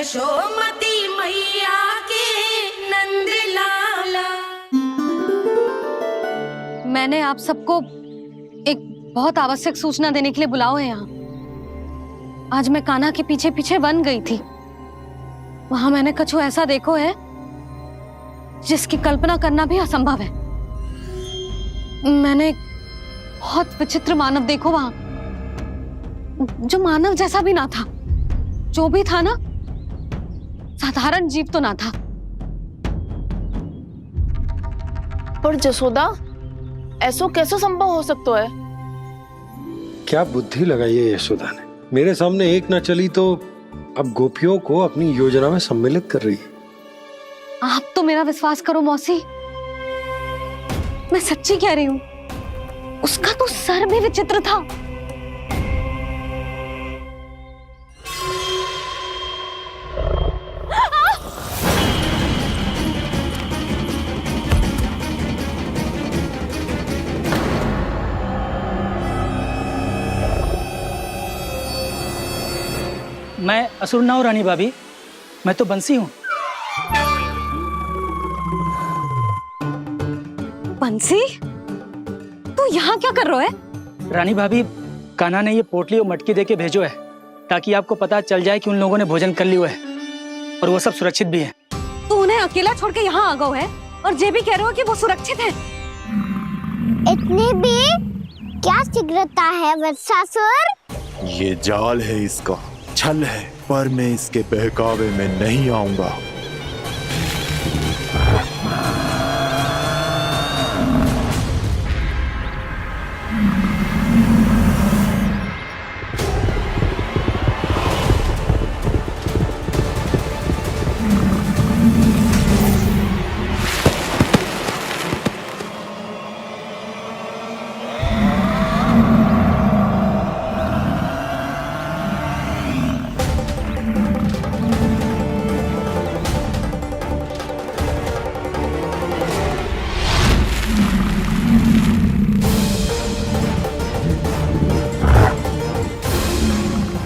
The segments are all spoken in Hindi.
यशोमती मैया के नंद लाला। मैंने आप सबको एक बहुत आवश्यक सूचना देने के लिए बुलाओ है यहाँ। आज मैं कान्हा के पीछे पीछे वन गई थी। वहां मैंने कछु ऐसा देखो है जिसकी कल्पना करना भी असंभव है। मैंने बहुत विचित्र मानव देखो वहां, जो मानव जैसा भी ना था। जो भी था ना, साधारण जीव तो ना था। पर जसोदा, ऐसो कैसे संभव हो सकता है? क्या बुद्धि लगाई है यशोदा ने। मेरे सामने एक ना चली तो अब गोपियों को अपनी योजना में सम्मिलित कर रही है। आप तो मेरा विश्वास करो मौसी, मैं सच्ची कह रही हूं। उसका तो सर भी विचित्र था। मैं असुर ना हूं रानी भाभी, मैं तो बंसी हूं। बंसी, तू यहाँ क्या कर रहा है? रानी भाभी, कान्हा ने ये पोटली और मटकी देके भेजो है ताकि आपको पता चल जाए कि उन लोगों ने भोजन कर लिया है और वो सब सुरक्षित भी है। तू उन्हें अकेला छोड़ के यहाँ आ गया है और ये भी कह रहे हो कि वो सुरक्षित है। इतनी भी क्या शीघ्रता है वत्सासुर? ये जाल है, इसका छल है, पर मैं इसके बहकावे में नहीं आऊंगा।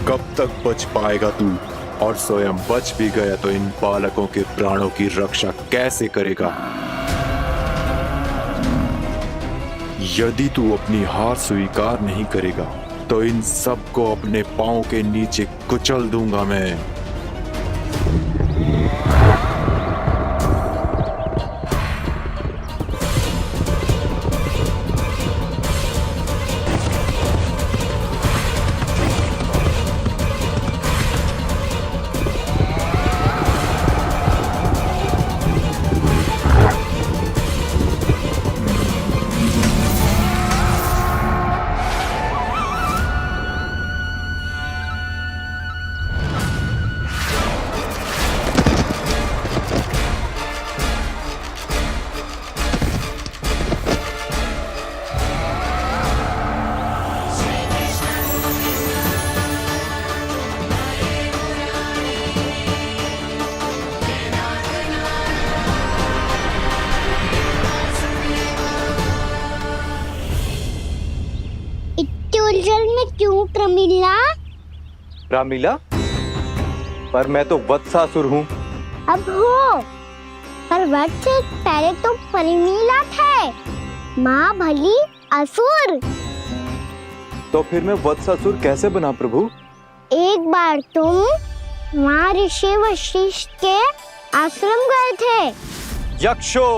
कब तक बच पाएगा तू? और स्वयं बच भी गया तो इन बालकों के प्राणों की रक्षा कैसे करेगा? यदि तू अपनी हार स्वीकार नहीं करेगा तो इन सबको अपने पांव के नीचे कुचल दूंगा मैं। उलझन में क्यों प्रमिला? रामीला, पर मैं तो वत्सासुर हूँ। अब हो, पर वत्स से पहले तो प्रमिला थे। माँ भली असुर। तो फिर मैं वत्सासुर कैसे बना प्रभु? एक बार तुम वहाँ ऋषि वशिष्ठ के आश्रम गए थे। यक्षो,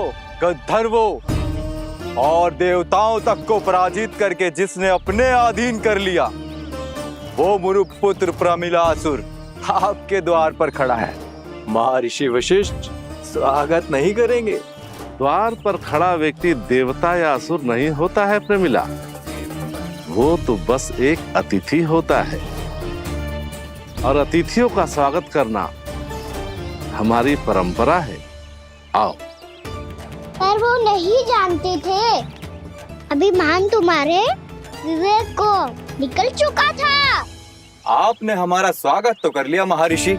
गंधर्वों और देवताओं तक को पराजित करके जिसने अपने अधीन कर लिया, वो मुरुपुत्र प्रमिलासुर आपके द्वार पर खड़ा है। महर्षि वशिष्ठ स्वागत नहीं करेंगे। द्वार पर खड़ा व्यक्ति देवता या असुर नहीं होता है प्रमिला, वो तो बस एक अतिथि होता है और अतिथियों का स्वागत करना हमारी परंपरा है। आओ। पर वो नहीं जानते थे। अभिमान तुम्हारे विवेक को निकल चुका था। आपने हमारा स्वागत तो कर लिया महर्षि,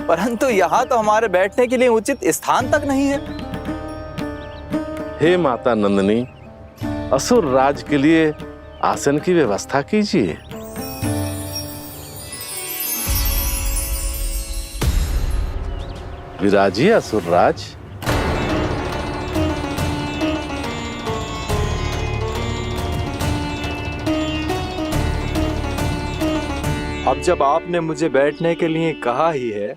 परंतु यहाँ तो हमारे बैठने के लिए उचित स्थान तक नहीं है। हे माता नंदिनी, असुर राज के लिए आसन की व्यवस्था कीजिए। विराजिए असुरराज। अब जब आपने मुझे बैठने के लिए कहा ही है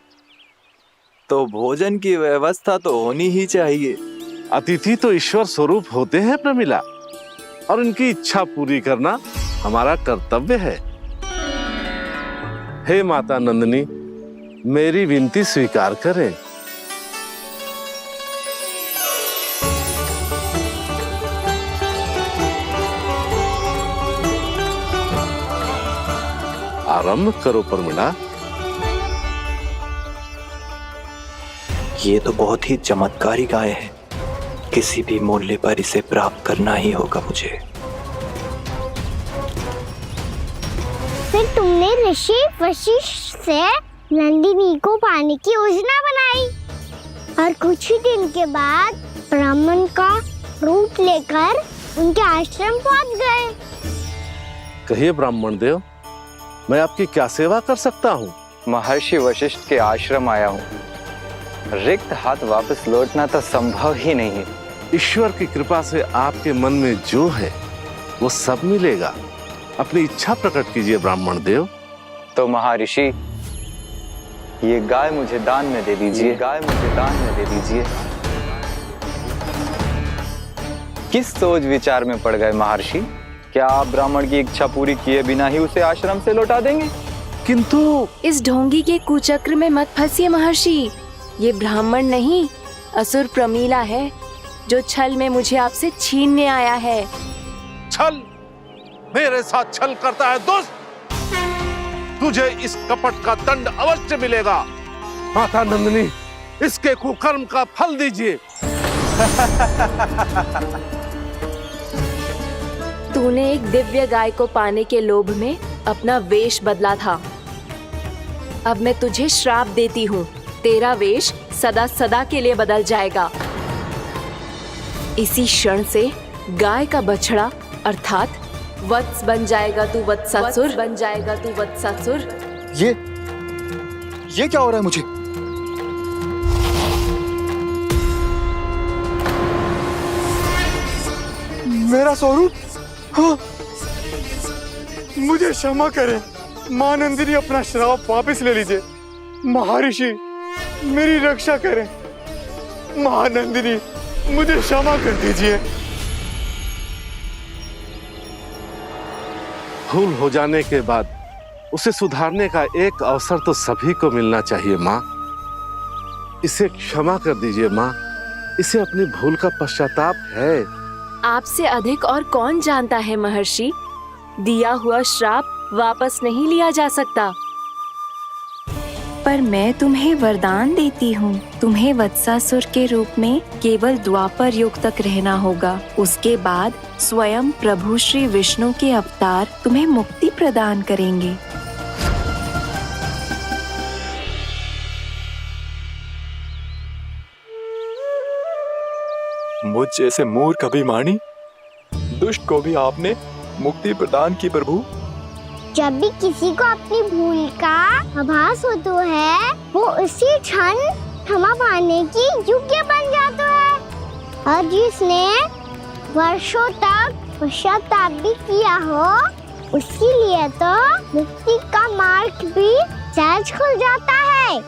तो भोजन की व्यवस्था तो होनी ही चाहिए। अतिथि तो ईश्वर स्वरूप होते हैं प्रमिला, और उनकी इच्छा पूरी करना हमारा कर्तव्य है। हे माता नंदिनी, मेरी विनती स्वीकार करें। आरंभ करो प्रमिला। ये तो बहुत ही चमत्कारी गाय है, किसी भी मूल्य पर इसे प्राप्त करना ही होगा मुझे। फिर तुमने ऋषि वशिष्ठ से नंदिनी को पाने की योजना बनाई और कुछ ही दिन के बाद ब्राह्मण का रूप लेकर उनके आश्रम पहुंच गए। कहिए ब्राह्मण देव, मैं आपकी क्या सेवा कर सकता हूँ? महर्षि वशिष्ठ के आश्रम आया हूँ। रिक्त हाथ वापस लौटना तो संभव ही नहीं है। ईश्वर की कृपा से आपके मन में जो है वो सब मिलेगा। अपनी इच्छा प्रकट कीजिए ब्राह्मण देव। तो महर्षि, ये गाय मुझे दान में दे दीजिए। गाय मुझे दान में दे दीजिए। किस सोच विचार में पड़ गए महर्षि? क्या आप ब्राह्मण की इच्छा पूरी किए बिना ही उसे आश्रम से लौटा देंगे? किंतु इस ढोंगी के कुचक्र में मत फंसिए महर्षि। ये ब्राह्मण नहीं, असुर प्रमीला है, जो छल में मुझे आपसे छीनने आया है। छल? मेरे साथ छल करता है दुष्ट? तुझे इस कपट का दंड अवश्य मिलेगा। माता नंदिनी, इसके कुकर्म का फल दीजिए। तूने एक दिव्य गाय को पाने के लोभ में अपना वेश बदला था। अब मैं तुझे श्राप देती हूँ, तेरा वेश सदा सदा के लिए बदल जाएगा। इसी क्षण से गाय का बछड़ा अर्थात वत्स बन जाएगा तू वत्सासुर, बन जाएगा तू वत्सासुर। ये क्या हो रहा है मुझे? मेरा स्वरूप? हाँ। मुझे क्षमा करें मां नंदिनी, अपना श्राप वापस ले लीजिए। महर्षि, मेरी रक्षा करें। महानंदिनी, मुझे क्षमा कर दीजिए। भूल हो जाने के बाद उसे सुधारने का एक अवसर तो सभी को मिलना चाहिए माँ। इसे क्षमा कर दीजिए माँ, इसे अपनी भूल का पश्चाताप है। आपसे अधिक और कौन जानता है महर्षि, दिया हुआ श्राप वापस नहीं लिया जा सकता। पर मैं तुम्हें वरदान देती हूँ, तुम्हें वत्सासुर के रूप में केवल द्वापर युग तक रहना होगा। उसके बाद स्वयं प्रभु श्री विष्णु के अवतार तुम्हें मुक्ति प्रदान करेंगे। मुझ जैसे मूर्ख अभिमानी दुष्ट को भी आपने मुक्ति प्रदान की प्रभु। जब भी किसी को अपनी भूल का आभास होता है, वो उसी क्षण क्षमा पाने की योग्य बन जाता है। और जिसने वर्षों तक पश्चाताप भी किया हो, उसके लिए तो मुक्ति का मार्ग भी सहज खुल जाता है।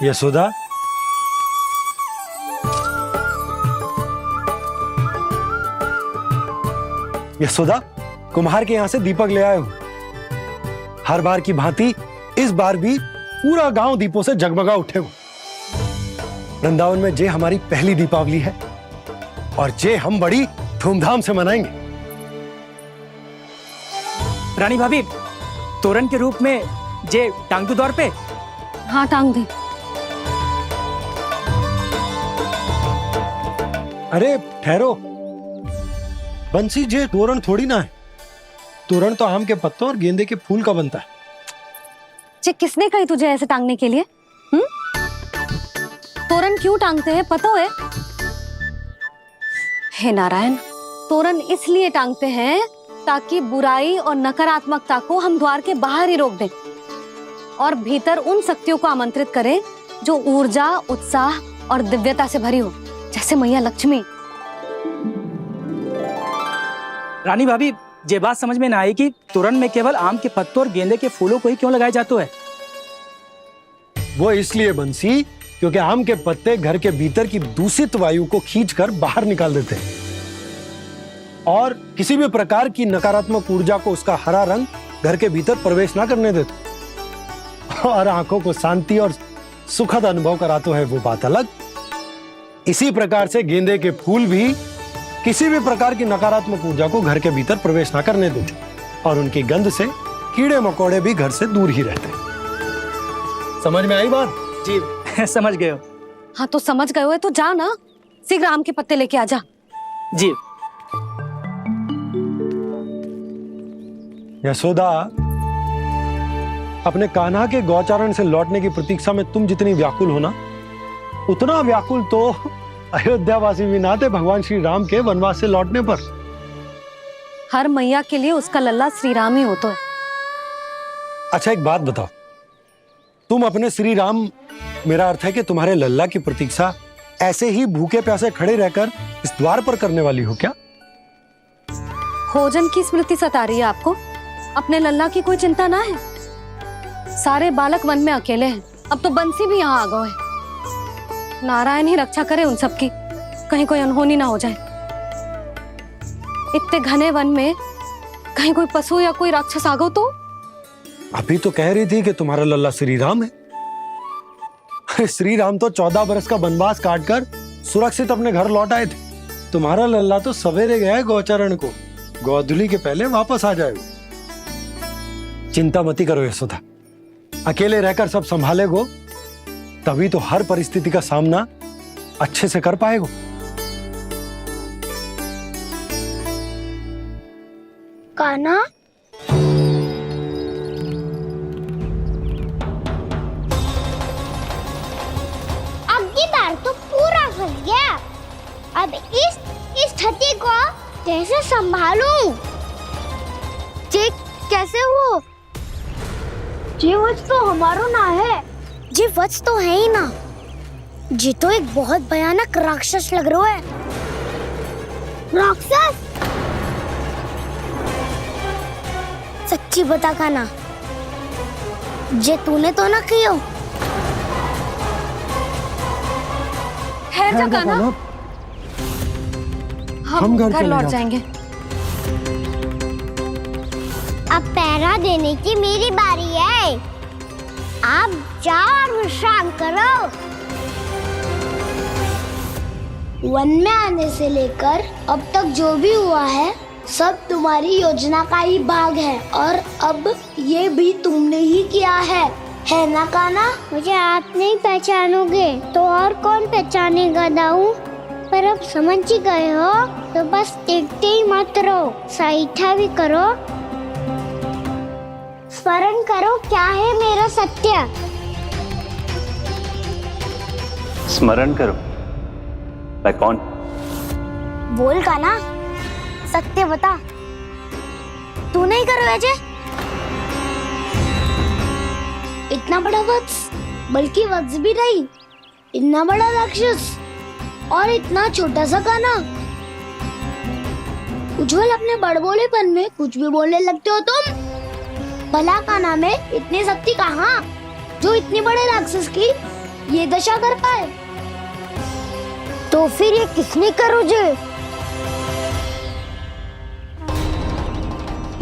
यशोदा, यशोदा, कुम्हार के यहाँ से दीपक ले आए हूं। हर बार की भांति इस बार भी पूरा गांव दीपों से जगमगा उठे हो। वृंदावन में जे हमारी पहली दीपावली है और जे हम बड़ी धूमधाम से मनाएंगे। रानी भाभी, तोरण के रूप में जे टांग दो दौर पे। हाँ, टांग दे। अरे ठहरो, बंसी जे तोरण थोड़ी ना है। तोरण तो आम के पत्तों और गेंदे के फूल का बनता है। जे किसने कही तुझे ऐसे टांगने के लिए? तोरण क्यों टांगते हैं पता है? हे नारायण, तोरण इसलिए टांगते हैं ताकि बुराई और नकारात्मकता को हम द्वार के बाहर ही रोक दें और भीतर उन शक्तियों को आमंत्रित करें जो ऊर्जा, उत्साह और दिव्यता से भरी हो, जैसे मैया लक्ष्मी। रानी भाभी, ये बात समझ में ना आई कि तोरण में केवल आम के पत्तों और गेंदे के फूलों को ही क्यों लगाए जाते हैं? वो इसलिए बंसी क्योंकि आम के पत्ते घर के भीतर की दूषित वायु को खींचकर बाहर निकाल देते हैं और किसी भी प्रकार की नकारात्मक ऊर्जा को उसका हरा रंग घर के भीतर प्रवेश ना करने देते और आंखों को शांति और सुखद अनुभव कराते है, वो बात अलग। इसी प्रकार से गेंदे के फूल भी किसी भी प्रकार की नकारात्मक ऊर्जा को घर के भीतर प्रवेश ना करने देते और उनकी गंध से कीड़े मकोड़े भी घर से दूर ही रहते। समझ में आई बात? जी समझ गए हो। हाँ तो समझ गए हो तो जा ना, शीघ्र आम के पत्ते लेके आ जा। जी। यशोदा, अपने कान्हा के गौचारण से लौटने की प्रतीक्षा में तुम जितनी व्याकुल हो ना, उतना व्याकुल तो अयोध्यावासी भी ना थे भगवान श्री राम के वनवास से लौटने पर। हर मैया के लिए उसका लल्ला श्री राम ही होता है। अच्छा एक बात बताओ, तुम अपने श्री राम, मेरा अर्थ है कि तुम्हारे लल्ला की प्रतीक्षा ऐसे ही भूखे प्यासे खड़े रहकर इस द्वार पर करने वाली हो क्या? भोजन की स्मृति सता रही है आपको? अपने लल्ला की कोई चिंता ना है। सारे बालक वन में अकेले हैं, अब तो बंसी भी यहाँ आ गए हैं। नारायण ही रक्षा करे उन सबकी, कहीं कोई अनहोनी ना हो जाए। इतने घने वन में कहीं कोई पशु या कोई राक्षस आ गो तो? अभी तो कह रही थी कि तुम्हारा लल्ला श्री राम है। श्री राम तो 14 बरस का वनवास काटकर सुरक्षित अपने घर लौट आए थे। तुम्हारा लल्ला तो सवेरे गया है गौचरण को, गोधूली के पहले वापस आ जाएगा। चिंता मती करो यशोदा, अकेले रहकर सब संभालेगो तभी तो हर परिस्थिति का सामना अच्छे से कर पाएगो। कान्हा, अब की बार तो पूरा फंस गया। अब इस स्थिति को कैसे संभालूं? जी कैसे हो? जी वच तो हमारो ना है। जी वच तो है ही ना। जी तो एक बहुत भयानक राक्षस लग रहा है। राक्षस? सच्ची बता कान्हा, जे तूने तो ना कियो? ठहर जा कान्हा, हम घर लौट जाएंगे। अब पहरा देने की मेरी बारी है। आप जाओ और विश्राम करो। वन में आने से लेकर अब तक जो भी हुआ है सब तुम्हारी योजना का ही भाग है और अब ये भी तुमने ही किया है ना कान्हा? मुझे आप नहीं पहचानोगे तो और कौन पहचानेगा दाऊ? पर अब समझ ही गए हो तो बस देखते ही मत रहो, सईठा भी करो, स्मरण करो क्या है मेरा सत्य। स्मरण करो? मैं कौन? बोल कान्हा, सत्य बता। तू नहीं करो अजय? इतना बड़ा वत्स, बल्कि वत्स भी नहीं, इतना बड़ा राक्षस और इतना छोटा सा कान्हा। उज्जवल अपने बड़बोलेपन में कुछ भी बोलने लगते हो तुम। भला कान्हा में इतनी शक्ति कहाँ जो इतने बड़े राक्षस की ये दशा कर पाए? तो फिर ये किसने करो जे?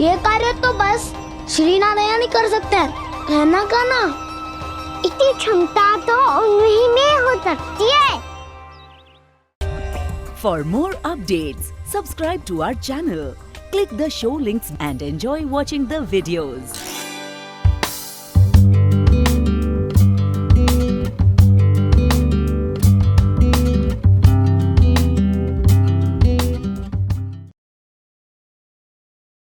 ये कार्य तो बस श्री नारायण ही कर सकते हैं, है ना कान्हा? इतनी क्षमता तो उन्हीं में हो सकती है। For more updates, subscribe to our channel, click the show links and enjoy watching the videos.